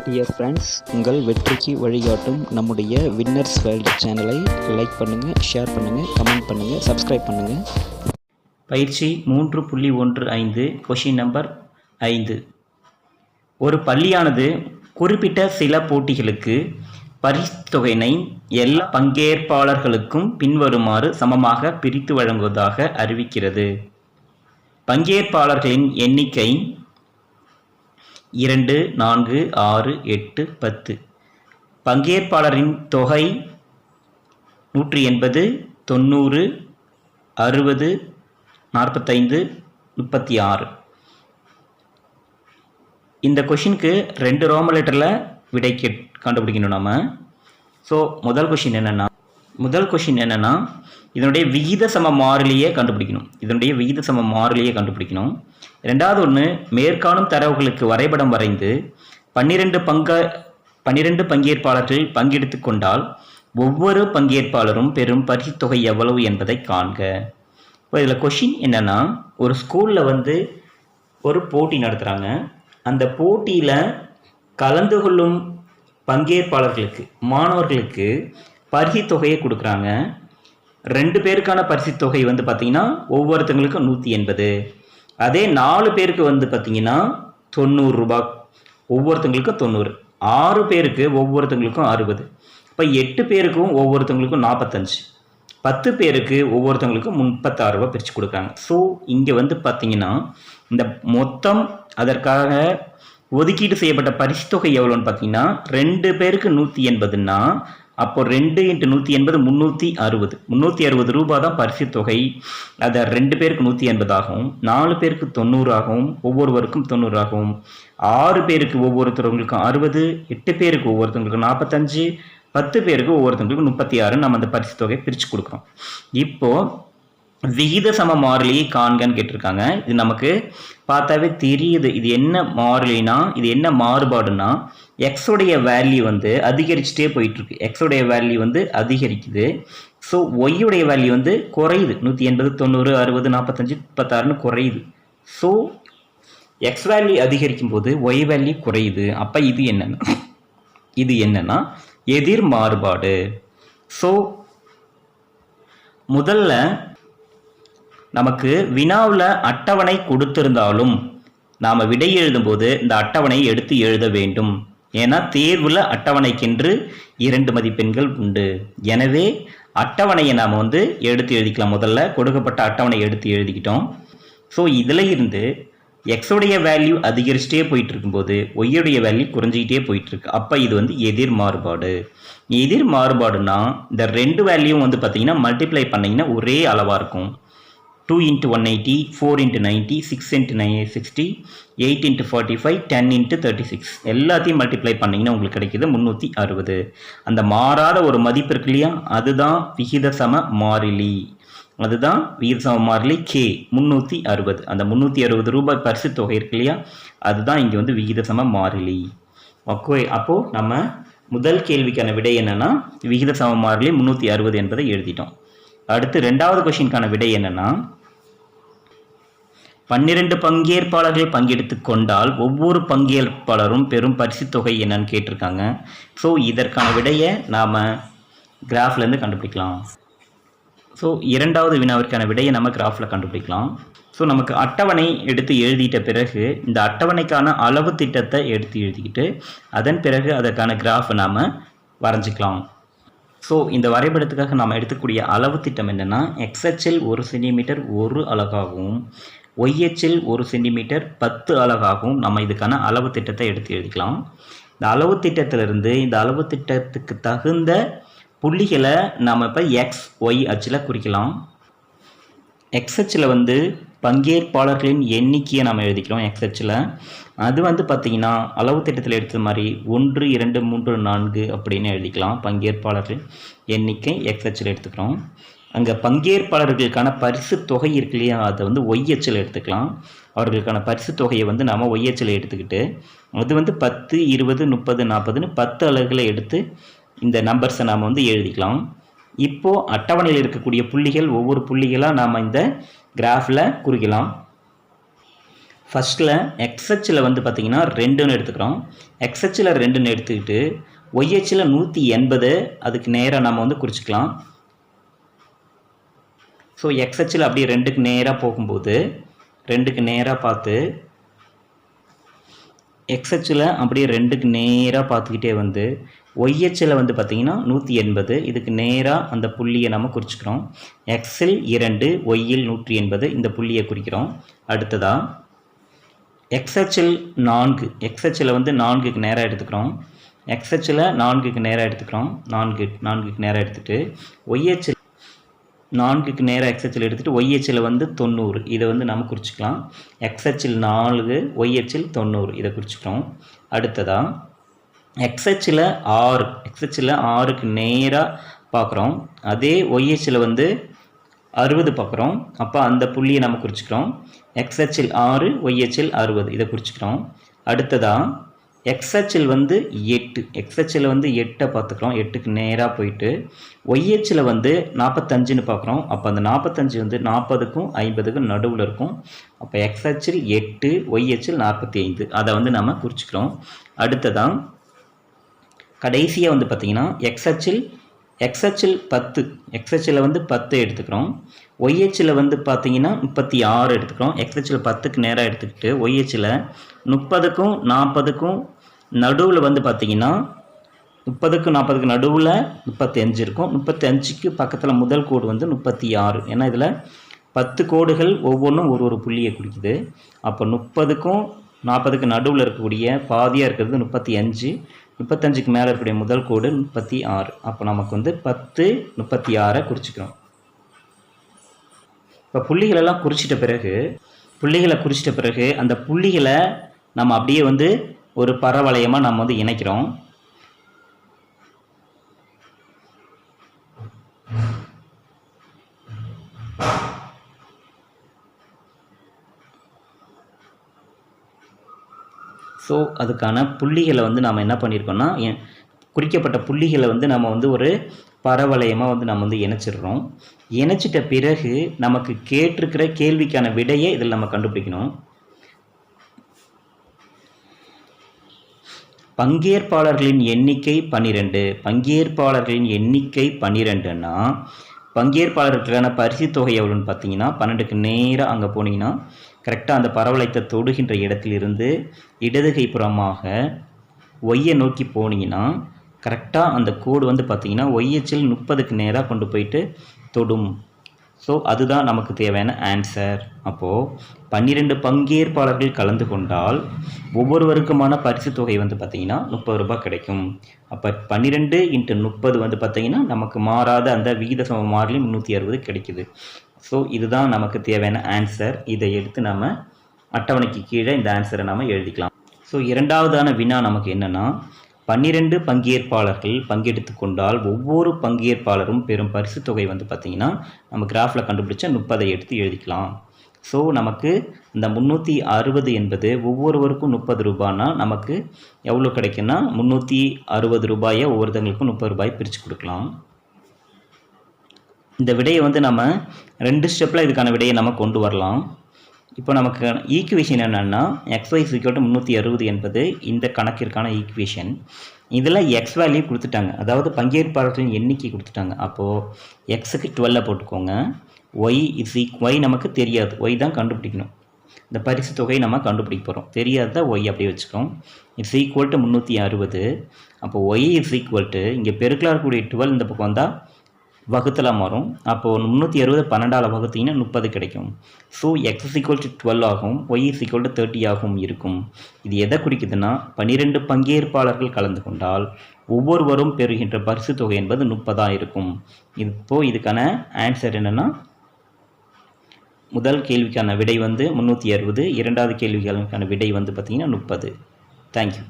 Dear friends, உங்கள் வெற்றிக்கு வழிகாட்டும் நம்முடைய வின்னர்ஸ் வேர்ல்டு சேனலை லைக் பண்ணுங்கள், ஷேர் பண்ணுங்கள், கமெண்ட் பண்ணுங்கள், சப்ஸ்கிரைப் பண்ணுங்கள். பயிற்சி 3.15 கொஷின் நம்பர் 5. ஒரு பள்ளியானது குறிப்பிட்ட சில போட்டிகளுக்கு பரிசுத்தொகையினை எல்லா பங்கேற்பாளர்களுக்கும் பின்வருமாறு சமமாக பிரித்து வழங்குவதாக அறிவிக்கிறது. பங்கேற்பாளர்களின் எண்ணிக்கை 2, 4, 6, 8, 10. பங்கேற்பாளரின் தொகை 180, 90, 60, 45, 36. இந்த கொஷினுக்கு 2 ரோமன் லெட்டரில் விடை கண்டுபிடிக்கணும் நம்ம. ஸோ முதல் கொஷின் என்னென்னா இதனுடைய விகித சம மாறிலியை கண்டுபிடிக்கணும். ரெண்டாவது ஒன்று, மேற்காணும் தரவுகளுக்கு வரைபடம் வரைந்து 12 பங்கேற்பாளர்கள் பங்கெடுத்து கொண்டால் ஒவ்வொரு பங்கேற்பாளரும் பெறும் பரிசுத் தொகை எவ்வளவு என்பதை காண்க. இப்போ இதில் கொஷின் என்னென்னா, ஒரு ஸ்கூலில் ஒரு போட்டி நடத்துகிறாங்க. அந்த போட்டியில் கலந்து கொள்ளும் பங்கேற்பாளர்களுக்கு, மாணவர்களுக்கு பரிசுத் தொகையை கொடுக்குறாங்க. 2 பேருக்கான பரிசுத் தொகை பார்த்தீங்கன்னா ஒவ்வொருத்தங்களுக்கும் 180. அதே 4 பேருக்கு பார்த்தீங்கன்னா 90 ரூபாய், ஒவ்வொருத்தங்களுக்கும் 90. 6 பேருக்கு ஒவ்வொருத்தங்களுக்கும் 60. இப்போ 8 பேருக்கும் ஒவ்வொருத்தங்களுக்கும் 45. 10 பேருக்கு ஒவ்வொருத்தங்களுக்கும் 36 ரூபாய் பிரித்து கொடுக்குறாங்க. ஸோ இங்கே பார்த்தீங்கன்னா இந்த மொத்தம் அதற்காக ஒதுக்கீடு செய்யப்பட்ட பரிசுத் தொகை எவ்வளோன்னு பார்த்தீங்கன்னா 2 பேருக்கு 180ன்னா அப்போ 2 × 180 360 ரூபாய் தான் பரிசுத் தொகை. அதை 2 பேருக்கு 180 ஆகும், 4 பேருக்கு 90 ஆகும், ஒவ்வொருவருக்கும் 90 ஆகும், 6 பேருக்கு ஒவ்வொருத்தவங்களுக்கும் 60, 8 பேருக்கு ஒவ்வொருத்தவங்களுக்கும் 45, 10 பேருக்கு ஒவ்வொருத்தவங்களுக்கும் 36 நம்ம அந்த பரிசுத் தொகையை பிரித்து கொடுக்குறோம். இப்போ விகித சம மாறிலியை காண்கன்னு கேட்டிருக்காங்க. இது நமக்கு பார்த்தாவே தெரியுது. இது என்ன மாறிலினா, இது என்ன மாறுபாடுனா, எக்ஸோடைய வேல்யூ அதிகரிச்சுட்டே போயிட்டு இருக்கு. எக்ஸோடைய வேல்யூ அதிகரிக்குது. ஸோ ஒய்யுடைய வேல்யூ குறையுது. 180, 90, 60, 45, 36ன்னு குறையுது. ஸோ எக்ஸ் வேல்யூ அதிகரிக்கும் போது ஒய் வேல்யூ குறையுது. அப்போ இது என்னன்னா எதிர் மாறுபாடு. ஸோ முதல்ல நமக்கு வினாவில் அட்டவணை கொடுத்திருந்தாலும் நாம் விடை எழுதும்போது இந்த அட்டவணையை எடுத்து எழுத வேண்டும். ஏன்னா தேர்வில் அட்டவணைக்கென்று 2 மதிப்பெண்கள் உண்டு. எனவே அட்டவணையை நாம் எடுத்து எழுதிக்கலாம். முதல்ல கொடுக்கப்பட்ட அட்டவணை எடுத்து எழுதிக்கிட்டோம். ஸோ இதில் இருந்து எக்ஸோடைய வேல்யூ அதிகரிச்சுட்டே போயிட்டு இருக்கும்போது ஒய்யுடைய வேல்யூ குறைஞ்சிக்கிட்டே போயிட்டு இருக்கு. அப்போ இது எதிர் மாறுபாடு. எதிர் மாறுபாடுனா இந்த 2 வேல்யூவும் பார்த்தீங்கன்னா மல்டிப்ளை பண்ணிங்கன்னா ஒரே அளவாக இருக்கும். 2 × 180, 4 × 90, 6 × 60, 8 × 45, 10 × 36 எல்லாத்தையும் மல்டிப்ளை பண்ணிங்கன்னா உங்களுக்கு கிடைக்கிது 360. அந்த மாறாத ஒரு மதிப்பு இருக்கு இல்லையா, அதுதான் விகித சம மாறிலி. K 360. அந்த 360 ரூபாய் பரிசுத் தொகை இருக்கு இல்லையா, அதுதான் இங்கே விகித சம மாறிலி. ஓகே, அப்போது நம்ம முதல் கேள்விக்கான விடை என்னன்னா விகித சம மாறிலி 360 என்பதை எழுதிட்டோம். அடுத்து 2வது கொஸ்டினுக்கான விடை என்னன்னா, 12 பங்கேற்பாளர்கள் பங்கெடுத்து கொண்டால் ஒவ்வொரு பங்கேற்பாளரும் பெரும் பரிசுத் தொகை என்னன்னு கேட்டிருக்காங்க. ஸோ இதற்கான விடையை நாம் கிராஃப்லேருந்து கண்டுபிடிக்கலாம். ஸோ 2வது வினாவிற்கான விடையை நம்ம கிராஃபில் கண்டுபிடிக்கலாம். ஸோ நமக்கு அட்டவணை எடுத்து எழுதிட்ட பிறகு இந்த அட்டவணைக்கான அளவு திட்டத்தை எடுத்து எழுதிக்கிட்டு அதன் பிறகு அதற்கான கிராஃபை நாம் வரைஞ்சிக்கலாம். ஸோ இந்த வரைபடத்துக்காக நாம் எடுத்துக்கூடிய அளவு திட்டம் என்னென்னா, எக்ஸ்எச்சில் 1 சென்டிமீட்டர் 1 அலகாகவும் ஒய்எச்சில் 1 சென்டிமீட்டர் 10 அலகாகவும் நம்ம இதுக்கான அளவு திட்டத்தை எடுத்து எழுதிக்கலாம். இந்த அளவு திட்டத்திலிருந்து இந்த அளவு திட்டத்துக்கு தகுந்த புள்ளிகளை நாம் இப்போ எக்ஸ் ஒய் அச்சில் குறிக்கலாம். எக்ஸ் அச்சில் பங்கேற்பாளர்களின் எண்ணிக்கையை நாம் எழுதிக்கிறோம். எக்ஸ் அச்சில் அது பார்த்திங்கன்னா அளவு திட்டத்தில் எடுத்த மாதிரி 1, 2, 3, 4 அப்படின்னு எழுதிக்கலாம். பங்கேற்பாளர்கள் எண்ணிக்கை எக்ஸ் அச்சில் எடுத்துக்கிறோம். அங்கே பங்கேற்பாளர்களுக்கான பரிசு தொகை இருக்கு இல்லையா, அதை ஒய் அச்சில் எடுத்துக்கலாம். அவர்களுக்கான பரிசு தொகையை நாம் ஒய் அச்சில் எடுத்துக்கிட்டு அது 10, 20, 30, 40ன்னு 10 அலகுகளை எடுத்து இந்த நம்பர்ஸை நாம் எழுதிக்கலாம். இப்போது அட்டவணையில் இருக்கக்கூடிய புள்ளிகள் ஒவ்வொரு புள்ளிகளாக நாம் இந்த கிராஃபில் குறிக்கலாம். ஃபஸ்ட்டில் எக்ஸ்ஹெச்சில் வந்து பார்த்திங்கன்னா 2ன்னு எடுத்துக்கிறோம். எக்ஸ்ஹெச்சில் 2ன்னு எடுத்துக்கிட்டு ஒய்ஹெச்சில் 180 அதுக்கு நேராக நம்ம வந்து குறிச்சிக்கலாம். ஸோ எக்ஸ்ஹெச்சில் அப்படியே 2க்கு நேராக போகும்போது 2க்கு நேராக பார்த்து எக்ஸ்ஹெச்சில் அப்படியே 2க்கு நேராக பார்த்துக்கிட்டே வந்து ஒய்ஹெச்சில் வந்து பார்த்திங்கன்னா 180 இதுக்கு நேராக அந்த புள்ளியை நம்ம குறிச்சிக்கிறோம். எக்ஸில் 2 ஒய்யில் 180 இந்த புள்ளியை குறிக்கிறோம். அடுத்ததாக எக்ஸ்ஹெச்சில் 4 எக்ஸ்ஹெச்சில் வந்து 4க்கு நேராக எடுத்துக்கிறோம். எக்ஸ்ஹெச்சில் 4க்கு நேராக எடுத்துக்கிறோம். 4க்கு நேராக எடுத்துகிட்டு ஒய்ஹெச்சில் 4க்கு நேராக எக்ஸ்ஹெச்சில் எடுத்துகிட்டு ஒய்ஹெச்சில் வந்து 90 இதை வந்து நம்ம குறிச்சிக்கலாம். எக்ஸ்ஹெச்சில் 4 ஒய்ஹெச்சில் 90 இதை குறிச்சிக்கிறோம். அடுத்ததாக எக்ஸ்ஹெச்சில் 6 எக்ஸ்ஹெச்சில் 6க்கு நேராக பார்க்குறோம். அதே ஒய்ஹெச்சில் வந்து 60 பார்க்குறோம். அப்போ அந்த புள்ளியை நம்ம குறிச்சிக்கிறோம். எக்ஸ்ஹெச்சில் 6 ஒய்ஹெச்சில் 60 இதை குறிச்சிக்கிறோம். அடுத்ததாக எக்ஸ்ஹெச்சில் வந்து 8 எக்ஸ்ஹெச்சில் வந்து 8 பார்த்துக்கிறோம். 8க்கு நேராக போயிட்டு ஒய்ஹெச்சில் வந்து 45ன்னு பார்க்குறோம். அப்போ அந்த 45 வந்து 40க்கும் 50க்கும் நடுவில் இருக்கும். அப்போ எக்ஸ்ஹெச்சில் 8 ஒய்ஹெச்சில் 45 அதை வந்து நம்ம குறிச்சிக்கிறோம். அடுத்ததான் கடைசியாக வந்து பார்த்திங்கன்னா எக்ஸ்ஹெச்சில் 10 எக்ஸ்ஹெச்சில் வந்து 10 எடுத்துக்கிறோம். ஒய்ஹெச்சில் வந்து பார்த்திங்கன்னா 36 எடுத்துக்கிறோம். எக்ஸ்ஹெச்சில் 10க்கு நேராக எடுத்துக்கிட்டு ஒய்ஹெச்சில் 30க்கும் 40க்கும் நடுவில் வந்து பார்த்திங்கன்னா 30க்கும் 40க்கு நடுவில் 35 இருக்கும். 35க்கு பக்கத்தில் முதல் கோடு வந்து 36. ஏன்னா இதில் 10 கோடுகள் ஒவ்வொன்றும் ஒரு புள்ளியை குறிக்குது. அப்போ 30க்கும் 40க்கு நடுவில் இருக்கக்கூடிய பாதியாக இருக்கிறது 35. 35க்கு மேலே இருக்கக்கூடிய முதல் கோடு 36. அப்போ நமக்கு வந்து 10 36 குறிச்சிக்கிறோம். இப்போ புள்ளிகளெல்லாம் குறிச்சிட்ட பிறகு அந்த புள்ளிகளை நம்ம அப்படியே வந்து ஒரு பரவளையமாக நம்ம வந்து இணைக்கிறோம். ஸோ அதுக்கான புள்ளிகளை வந்து நாம் என்ன பண்ணியிருக்கோம்னா குறிக்கப்பட்ட புள்ளிகளை வந்து நம்ம வந்து ஒரு பரவளையமாக வந்து நம்ம வந்து இணைச்சிடுறோம். இணைச்சிட்ட பிறகு நமக்கு கேட்டிருக்கிற கேள்விக்கான விடையை இதில் நம்ம கண்டுபிடிக்கணும். பங்கேற்பாளர்களின் எண்ணிக்கை 12. பங்கேற்பாளர்களின் எண்ணிக்கை 12ன்னா பங்கேற்பாளர்களுக்கான பரிசு தொகை எவ்வளோன்னு பார்த்தீங்கன்னா 12க்கு நேராக அங்கே போனீங்கன்னா கரெக்டாக அந்த பரவளையத்தை தொடுகின்ற இடத்திலிருந்து இடது கைப்புறமாக ஒய்யை நோக்கி போனீங்கன்னா கரெக்டாக அந்த கோடு வந்து பார்த்திங்கன்னா ஒய்ஹெச்சில் 30க்கு நேராக கொண்டு போயிட்டு தொடும். ஸோ அதுதான் நமக்கு தேவையான ஆன்சர். அப்போது 12 பங்கேற்பாளர்கள் கலந்து கொண்டால் ஒவ்வொருவருக்குமான பரிசு தொகை வந்து பார்த்திங்கன்னா 30 ரூபாய் கிடைக்கும். அப்போ 12 × 30 வந்து பார்த்திங்கன்னா நமக்கு மாறாத அந்த விகித சம மாறிலி 360 கிடைக்குது. ஸோ இதுதான் நமக்கு தேவையான ஆன்சர். இதை எடுத்து நம்ம அட்டவணைக்கு கீழே இந்த ஆன்சரை நம்ம எழுதிக்கலாம். ஸோ இரண்டாவதான வினா நமக்கு என்னென்னா 12 பங்கேற்பாளர்கள் பங்கெடுத்து கொண்டால் ஒவ்வொரு பங்கேற்பாளரும் பெறும் பரிசு தொகை வந்து பார்த்திங்கன்னா நம்ம கிராஃபில் கண்டுபிடிச்ச 30 எடுத்து எழுதிக்கலாம். ஸோ நமக்கு இந்த 360 என்பது ஒவ்வொருவருக்கும் 30 ரூபாய்னா நமக்கு எவ்வளோ கிடைக்குன்னா 360 ரூபாயை ஒவ்வொருத்தங்களுக்கும் 30 ரூபாய் பிரித்து கொடுக்கலாம். இந்த விடையை வந்து நம்ம 2 ஸ்டெப்பில் இதுக்கான விடையை நம்ம கொண்டு வரலாம். இப்போ நமக்கு ஈக்குவேஷன் என்னென்னா xy = 360 என்பது இந்த கணக்கிற்கான ஈக்குவேஷன். இதில் எக்ஸ் வேல்யூ கொடுத்துட்டாங்க, அதாவது பங்கேற்பாளர்களின் எண்ணிக்கை கொடுத்துட்டாங்க. அப்போது எக்ஸுக்கு 12 போட்டுக்கோங்க. ஒய் நமக்கு தெரியாது, ஒய் தான் கண்டுபிடிக்கணும். இந்த பரிசு தொகை நம்ம கண்டுபிடிக்க போகிறோம், தெரியாத ஒய் அப்படியே வச்சுக்கோம். It's equal to 360. அப்போ ஒய் இங்கே பெருக்கலாக இருக்கக்கூடிய 12 இந்த பக்கம் வந்தால் வகுத்தலாக மாறும். அப்போது 360 12ஆல் வகுத்தீங்கன்னா 30 கிடைக்கும். ஸோ எக்ஸ் = 12 ஆகும், ஒய் = 30 ஆகவும் இருக்கும். இது எதை குறிக்குதுன்னா 12 பங்கேற்பாளர்கள் கலந்து கொண்டால் ஒவ்வொருவரும் பெறுகின்ற பரிசு தொகை என்பது 30 இருக்கும். இப்போது இதுக்கான ஆன்சர் என்னென்னா முதல் கேள்விக்கான விடை வந்து 360, இரண்டாவது கேள்விக்கான விடை வந்து பார்த்திங்கன்னா 30. தேங்க்யூ.